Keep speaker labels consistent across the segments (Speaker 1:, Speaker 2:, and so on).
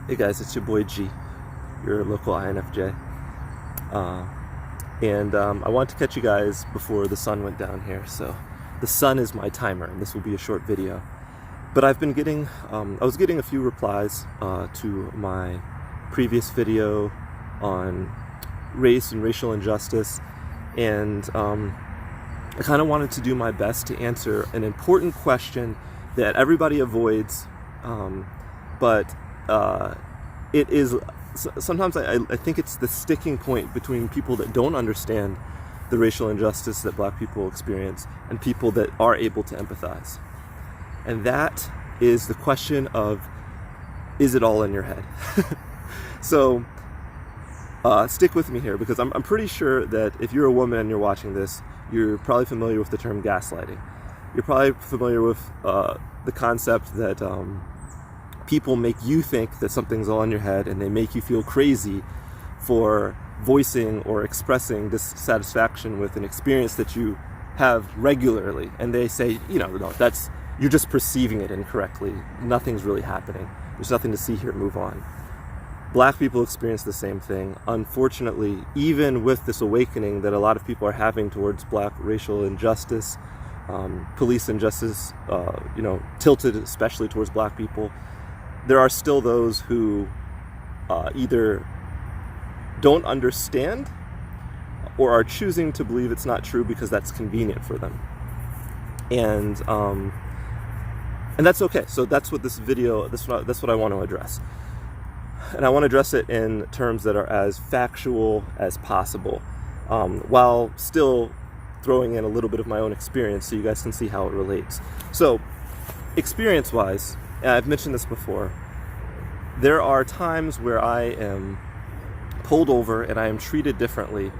Speaker 1: Hey guys, it's your boy G, your local INFJ. I want to catch you guys before the sun went down here. So the sun is my timer, and this will be a short video. But I've been getting, I was getting a few replies to my previous video on race and racial injustice, and I kind of wanted to do my best to answer an important question that everybody avoids, but it is sometimes I think it's the sticking point between people that don't understand the racial injustice that Black people experience and people that are able to empathize. And that is the question of, is it all in your head? So stick with me here, because I'm pretty sure that if you're a woman and you're watching this, you're probably familiar with the term gaslighting. You're probably familiar with the concept that people make you think that something's all in your head, and they make you feel crazy for voicing or expressing dissatisfaction with an experience that you have regularly. And they say, no, you're just perceiving it incorrectly. Nothing's really happening. There's nothing to see here, move on. Black people experience the same thing. Unfortunately, even with this awakening that a lot of people are having towards Black racial injustice, police injustice, tilted especially towards Black people, there are still those who either don't understand or are choosing to believe it's not true because that's convenient for them. And that's okay. So that's what this video, that's what I want to address. And I want to address it in terms that are as factual as possible, while still throwing in a little bit of my own experience so you guys can see how it relates. So, experience-wise, and I've mentioned this before, there are times where I am pulled over and I am treated differently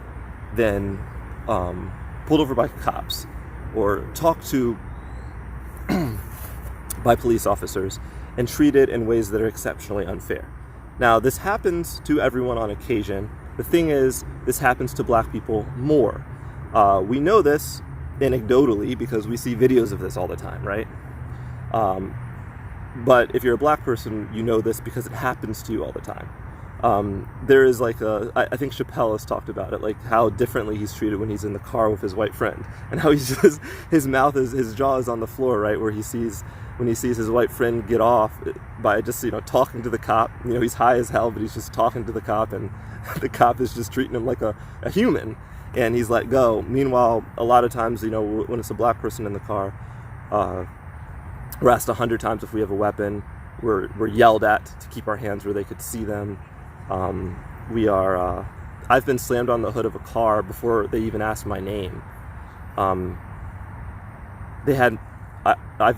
Speaker 1: than pulled over by cops or talked to by police officers and treated in ways that are exceptionally unfair. Now, this happens to everyone on occasion. The thing is, this happens to Black people more. We know this anecdotally because we see videos of this all the time, right? But if you're a Black person, you know this because it happens to you all the time. There is like I think Chappelle has talked about it, like how differently he's treated when he's in the car with his white friend, and how he's just, his jaw is on the floor, right, when he sees his white friend get off by just, talking to the cop. He's high as hell, but he's just talking to the cop, and the cop is just treating him like a human, and he's let go. Meanwhile, a lot of times, when it's a Black person in the car, we're asked 100 times if we have a weapon. We're yelled at to keep our hands where they could see them. I've been slammed on the hood of a car before they even asked my name. I've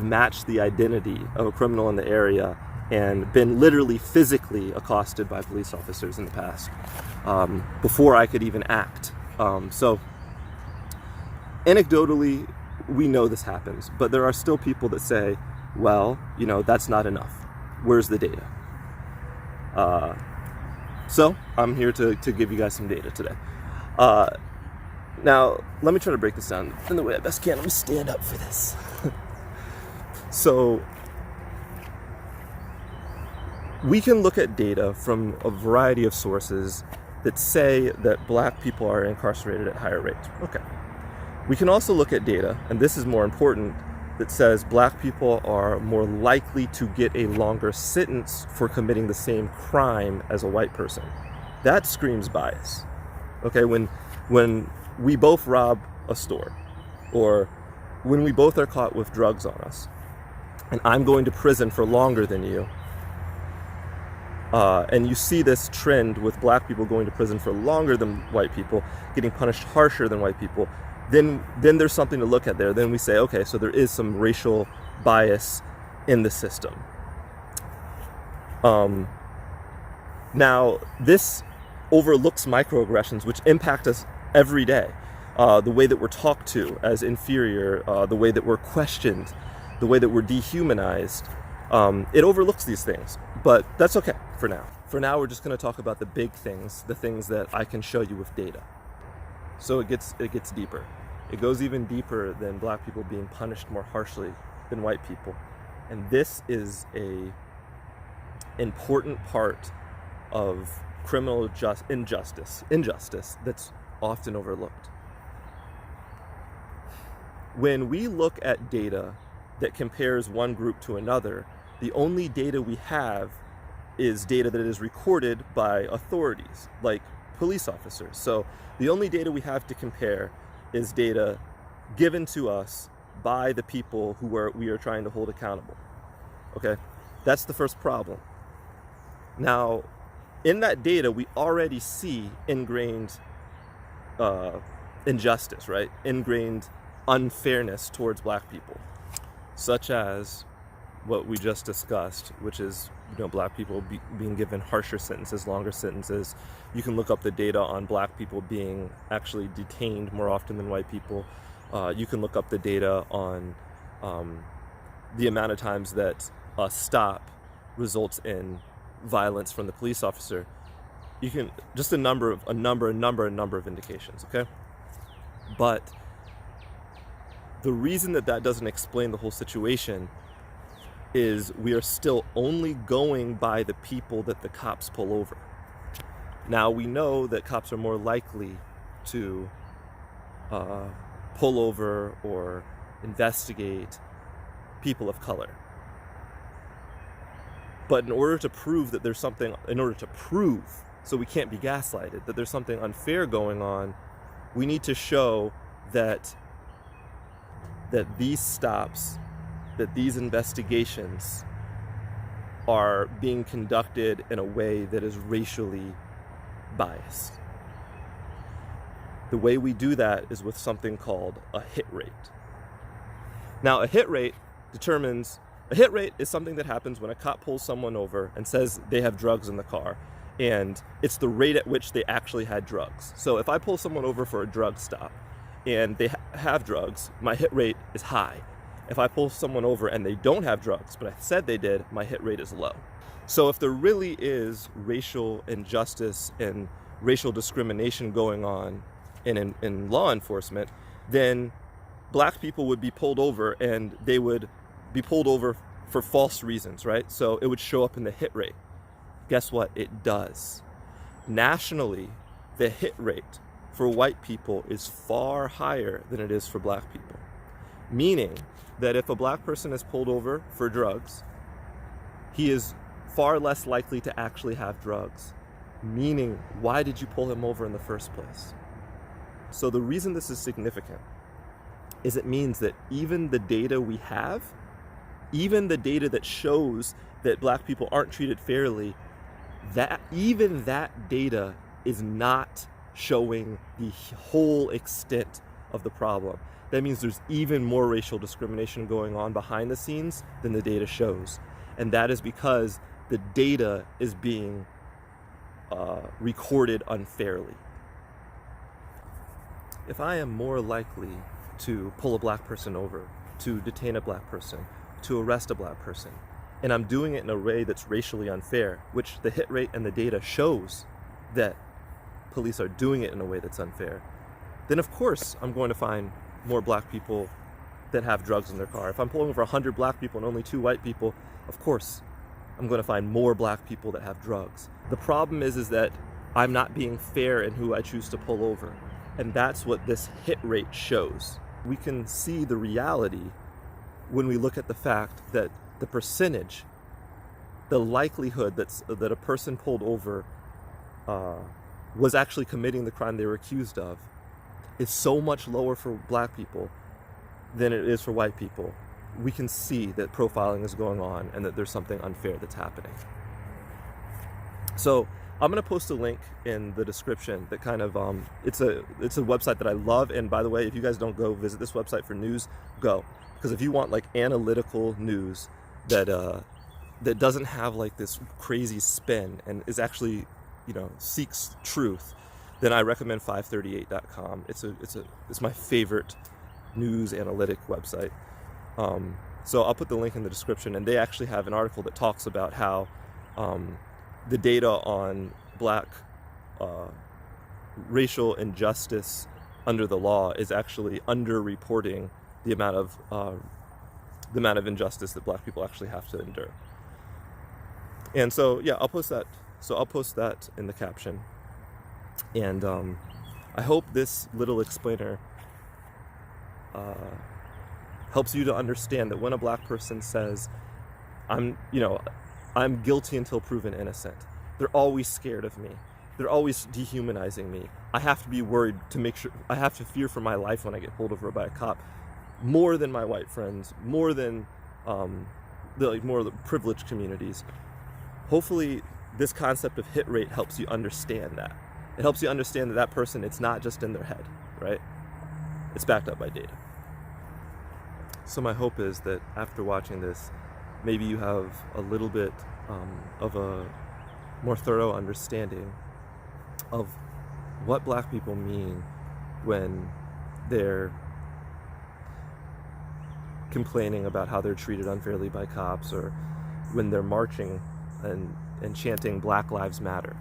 Speaker 1: matched the identity of a criminal in the area and been literally physically accosted by police officers in the past, before I could even act. So anecdotally, we know this happens, but there are still people that say, well, that's not enough. Where's the data? So I'm here to give you guys some data today. Now, let me try to break this down in the way I best can. Let me stand up for this. So we can look at data from a variety of sources that say that Black people are incarcerated at higher rates. Okay. We can also look at data, and this is more important, that says Black people are more likely to get a longer sentence for committing the same crime as a white person. That screams bias. Okay, when we both rob a store, or when we both are caught with drugs on us, and I'm going to prison for longer than you, and you see this trend with Black people going to prison for longer than white people, getting punished harsher than white people, then there's something to look at there. Then we say, okay, so there is some racial bias in the system. Now, this overlooks microaggressions, which impact us every day. The way that we're talked to as inferior, the way that we're questioned, the way that we're dehumanized. It overlooks these things, but that's okay for now. For now, we're just going to talk about the big things, the things that I can show you with data. So it gets deeper. It goes even deeper than Black people being punished more harshly than white people. And this is important part of criminal injustice that's often overlooked. When we look at data that compares one group to another, the only data we have is data that is recorded by authorities, like police officers. So the only data we have to compare is data given to us by the people who we are trying to hold accountable. Okay, that's the first problem. Now, in that data, we already see ingrained injustice, right? Ingrained unfairness towards black people, such as what we just discussed, which is, black people being given harsher sentences, longer sentences. You can look up the data on black people being actually detained more often than white people. You can look up the data on the amount of times that a stop results in violence from the police officer. You can just a number of indications, okay? But the reason that doesn't explain the whole situation is we are still only going by the people that the cops pull over. Now, we know that cops are more likely to pull over or investigate people of color. But in order to prove, so we can't be gaslighted, that there's something unfair going on, we need to show that these stops, that these investigations are being conducted in a way that is racially biased. The way we do that is with something called a hit rate. Now, a hit rate is something that happens when a cop pulls someone over and says they have drugs in the car, and it's the rate at which they actually had drugs. So if I pull someone over for a drug stop and they have drugs, my hit rate is high. If I pull someone over and they don't have drugs, but I said they did, my hit rate is low. So if there really is racial injustice and racial discrimination going on in law enforcement, then black people would be pulled over, and they would be pulled over for false reasons, right? So it would show up in the hit rate. Guess what? It does. Nationally, the hit rate for white people is far higher than it is for black people. Meaning that if a black person is pulled over for drugs, he is far less likely to actually have drugs. Meaning, why did you pull him over in the first place? So the reason this is significant is it means that even the data we have, even the data that shows that black people aren't treated fairly, that data is not showing the whole extent of the problem. That means there's even more racial discrimination going on behind the scenes than the data shows. And that is because the data is being recorded unfairly. If I am more likely to pull a black person over, to detain a black person, to arrest a black person, and I'm doing it in a way that's racially unfair, which the hit rate and the data shows that police are doing it in a way that's unfair, then of course I'm going to find more black people that have drugs in their car. If I'm pulling over 100 black people and only 2 white people, of course I'm going to find more black people that have drugs. The problem is that I'm not being fair in who I choose to pull over. And that's what this hit rate shows. We can see the reality when we look at the fact that the percentage, the likelihood that a person pulled over was actually committing the crime they were accused of is so much lower for black people than it is for white people. We can see that profiling is going on and that there's something unfair that's happening. So I'm going to post a link in the description that kind of, it's a website that I love. And by the way, if you guys don't go visit this website for news, go. Because if you want like analytical news that doesn't have like this crazy spin and is actually, seeks truth, then I recommend 538.com. It's my favorite news analytic website. So I'll put the link in the description, and they actually have an article that talks about how the data on black racial injustice under the law is actually underreporting the amount of injustice that black people actually have to endure. And so, yeah, I'll post that. So I'll post that in the caption. And I hope this little explainer helps you to understand that when a black person says, I'm guilty until proven innocent, they're always scared of me. They're always dehumanizing me. I have to be worried to make sure, I have to fear for my life when I get pulled over by a cop, more than my white friends, more than more of the privileged communities. Hopefully this concept of hit rate helps you understand that. It helps you understand that that person, it's not just in their head, right? It's backed up by data. So my hope is that after watching this, maybe you have a little bit of a more thorough understanding of what black people mean when they're complaining about how they're treated unfairly by cops, or when they're marching and chanting Black Lives Matter.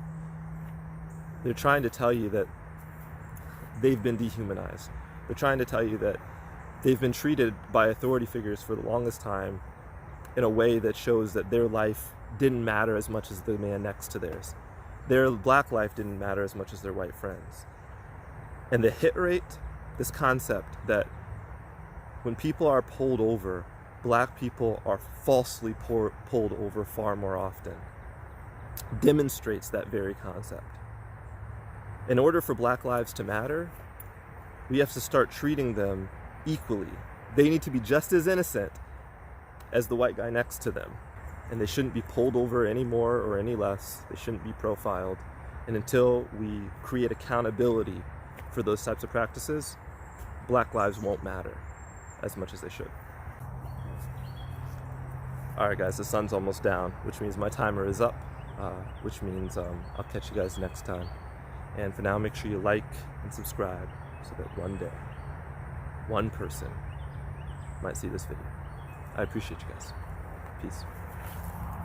Speaker 1: They're trying to tell you that they've been dehumanized. They're trying to tell you that they've been treated by authority figures for the longest time in a way that shows that their life didn't matter as much as the man next to theirs. Their black life didn't matter as much as their white friends. And the hit rate, this concept that when people are pulled over, black people are falsely pulled over far more often, demonstrates that very concept. In order for black lives to matter, we have to start treating them equally. They need to be just as innocent as the white guy next to them. And they shouldn't be pulled over any more or any less. They shouldn't be profiled. And until we create accountability for those types of practices, black lives won't matter as much as they should. All right, guys, the sun's almost down, which means my timer is up, which means I'll catch you guys next time. And for now, make sure you like and subscribe so that one day, one person might see this video. I appreciate you guys. Peace.